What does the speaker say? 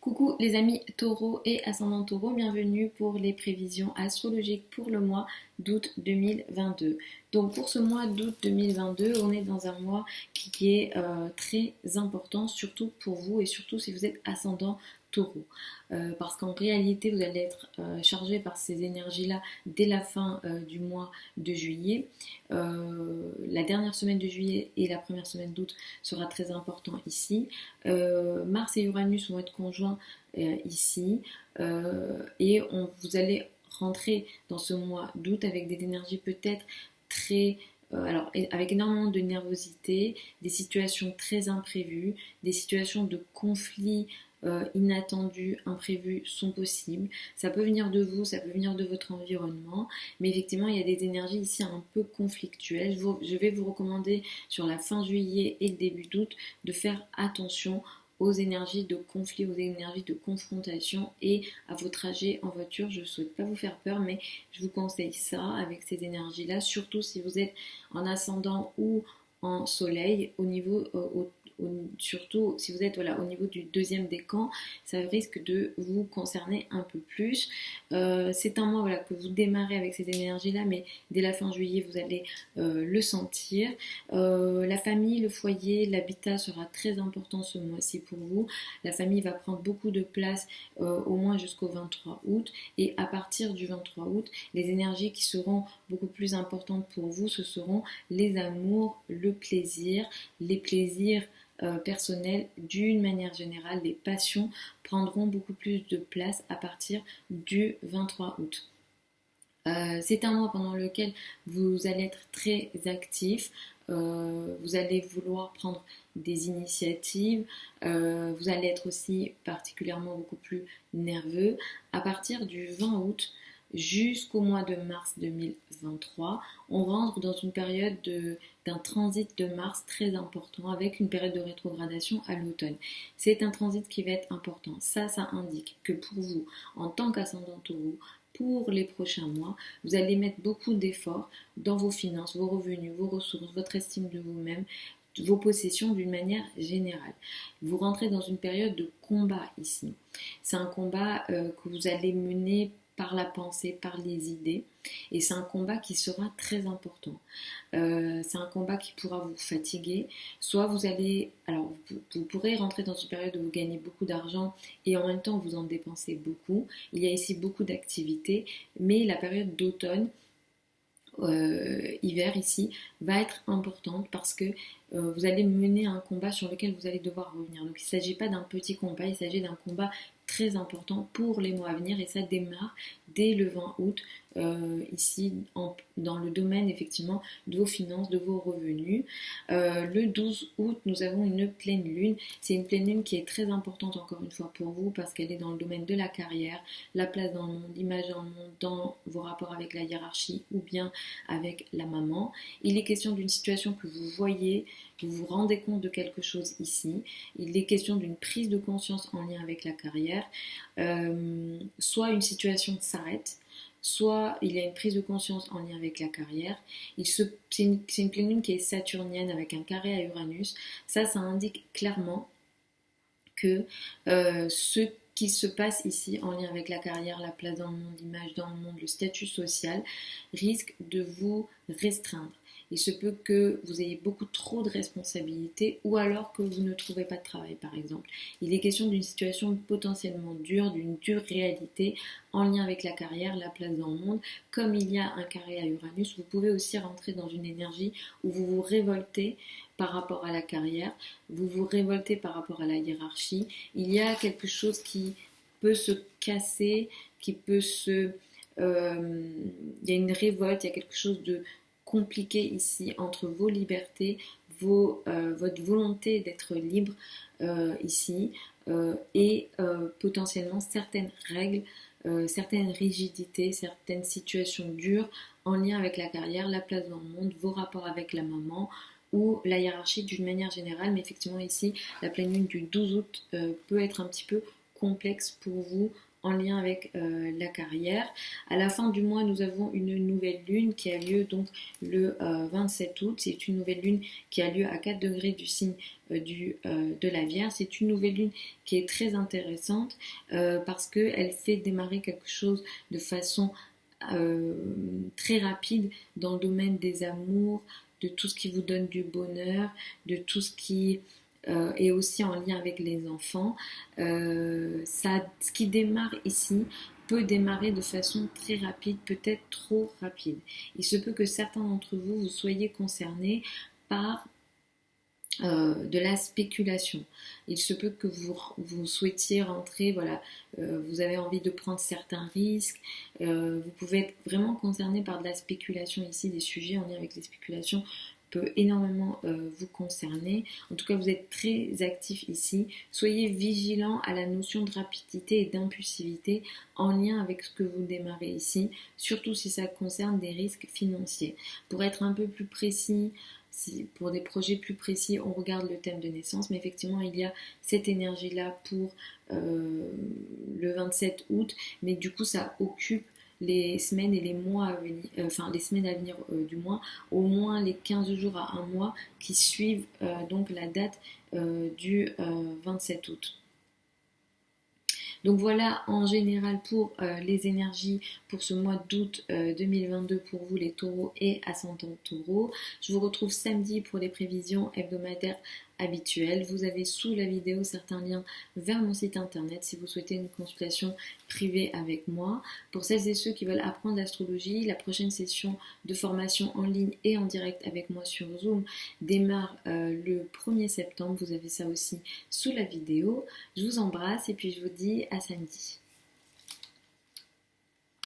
Coucou les amis taureaux et ascendant taureau, bienvenue pour les prévisions astrologiques pour le mois d'août 2022. Donc pour ce mois d'août 2022, on est dans un mois qui est très important, surtout pour vous et surtout si vous êtes ascendant taureau. Parce qu'en réalité, vous allez être chargé par ces énergies-là dès la fin du mois de juillet. La dernière semaine de juillet et la première semaine d'août sera très important ici. Mars et Uranus vont être conjoints ici et vous allez rentrer dans ce mois d'août avec des énergies peut-être très alors, avec énormément de nervosité, des situations très imprévues, des situations de conflits inattendus, imprévus sont possibles. Ça peut venir de vous, ça peut venir de votre environnement, mais effectivement, il y a des énergies ici un peu conflictuelles. Je vais vous recommander sur la fin juillet et le début d'août de faire attention aux énergies de conflit, aux énergies de confrontation et à vos trajets en voiture. Je ne souhaite pas vous faire peur, mais je vous conseille ça avec ces énergies-là, surtout si vous êtes en ascendant ou en soleil, surtout si vous êtes au niveau du deuxième décan, ça risque de vous concerner un peu plus. C'est un mois que vous démarrez avec ces énergies-là, mais dès la fin juillet, vous allez le sentir. La famille, le foyer, l'habitat sera très important ce mois-ci pour vous. La famille va prendre beaucoup de place au moins jusqu'au 23 août. Et à partir du 23 août, les énergies qui seront beaucoup plus importantes pour vous, ce seront les amours, le plaisir, les plaisirs personnels d'une manière générale. Les passions prendront beaucoup plus de place à partir du 23 août. C'est un mois pendant lequel vous allez être très actif, vous allez vouloir prendre des initiatives, vous allez être aussi particulièrement beaucoup plus nerveux. À partir du 20 août jusqu'au mois de mars 2023, on rentre dans une période d'un transit de Mars très important avec une période de rétrogradation à l'automne. C'est un transit qui va être important. Ça indique que pour vous, en tant qu'ascendant taureau, pour les prochains mois, vous allez mettre beaucoup d'efforts dans vos finances, vos revenus, vos ressources, votre estime de vous-même, vos possessions d'une manière générale. Vous rentrez dans une période de combat ici. C'est un combat que vous allez mener par la pensée, par les idées, et c'est un combat qui sera très important. C'est un combat qui pourra vous fatiguer, soit vous pourrez rentrer dans une période où vous gagnez beaucoup d'argent et en même temps vous en dépensez beaucoup. Il y a ici beaucoup d'activités, mais la période d'automne, hiver ici, va être importante parce que vous allez mener un combat sur lequel vous allez devoir revenir. Donc il ne s'agit pas d'un petit combat, il s'agit d'un combat très important pour les mois à venir et ça démarre dès le 20 août ici dans le domaine effectivement de vos finances, de vos revenus. Le 12 août, nous avons une pleine lune. C'est une pleine lune qui est très importante encore une fois pour vous parce qu'elle est dans le domaine de la carrière, la place dans le monde, l'image dans le monde, dans vos rapports avec la hiérarchie ou bien avec la maman. Il est question d'une situation que vous voyez, vous vous rendez compte de quelque chose ici. Il est question d'une prise de conscience en lien avec la carrière. Soit une situation s'arrête, soit il y a une prise de conscience en lien avec la carrière. C'est une pleine lune qui est saturnienne avec un carré à Uranus. Ça indique clairement que ce qui se passe ici en lien avec la carrière, la place dans le monde, l'image dans le monde, le statut social, risque de vous restreindre. Il se peut que vous ayez beaucoup trop de responsabilités ou alors que vous ne trouvez pas de travail par exemple. Il est question d'une situation potentiellement dure, d'une dure réalité en lien avec la carrière, la place dans le monde. Comme il y a un carré à Uranus, vous pouvez aussi rentrer dans une énergie où vous vous révoltez par rapport à la carrière, vous vous révoltez par rapport à la hiérarchie. Il y a quelque chose qui peut se casser, il y a une révolte, il y a quelque chose de compliqué ici entre vos libertés, votre volonté d'être libre ici et potentiellement certaines règles, certaines rigidités, certaines situations dures en lien avec la carrière, la place dans le monde, vos rapports avec la maman ou la hiérarchie d'une manière générale. Mais effectivement ici, la pleine lune du 12 août peut être un petit peu complexe pour vous en lien avec la carrière. À la fin du mois, nous avons une nouvelle lune qui a lieu donc le 27 août. C'est une nouvelle lune qui a lieu à 4 degrés du signe de la Vierge. C'est une nouvelle lune qui est très intéressante parce qu'elle fait démarrer quelque chose de façon très rapide dans le domaine des amours, de tout ce qui vous donne du bonheur, de tout ce qui est aussi en lien avec les enfants. Ce qui démarre ici peut démarrer de façon très rapide, peut-être trop rapide. Il se peut que certains d'entre vous, vous soyez concernés par de la spéculation. Il se peut que vous souhaitiez rentrer, voilà, vous avez envie de prendre certains risques, vous pouvez être vraiment concerné par de la spéculation ici, des sujets en lien avec les spéculations peut énormément vous concerner. En tout cas, vous êtes très actif ici. Soyez vigilant à la notion de rapidité et d'impulsivité en lien avec ce que vous démarrez ici, surtout si ça concerne des risques financiers. Pour être un peu plus précis, pour des projets plus précis, on regarde le thème de naissance, mais effectivement, il y a cette énergie-là pour le 27 août, mais du coup, ça occupe les semaines et les mois à venir, enfin les semaines à venir du mois, au moins les 15 jours à un mois qui suivent donc la date du 27 août. Donc voilà en général pour les énergies pour ce mois d'août 2022 pour vous les taureaux et ascendants taureaux. Je vous retrouve samedi pour les prévisions hebdomadaires habituelles. Vous avez sous la vidéo certains liens vers mon site internet si vous souhaitez une consultation privée avec moi. Pour celles et ceux qui veulent apprendre l'astrologie, la prochaine session de formation en ligne et en direct avec moi sur Zoom démarre le 1er septembre. Vous avez ça aussi sous la vidéo. Je vous embrasse et puis je vous dis à samedi.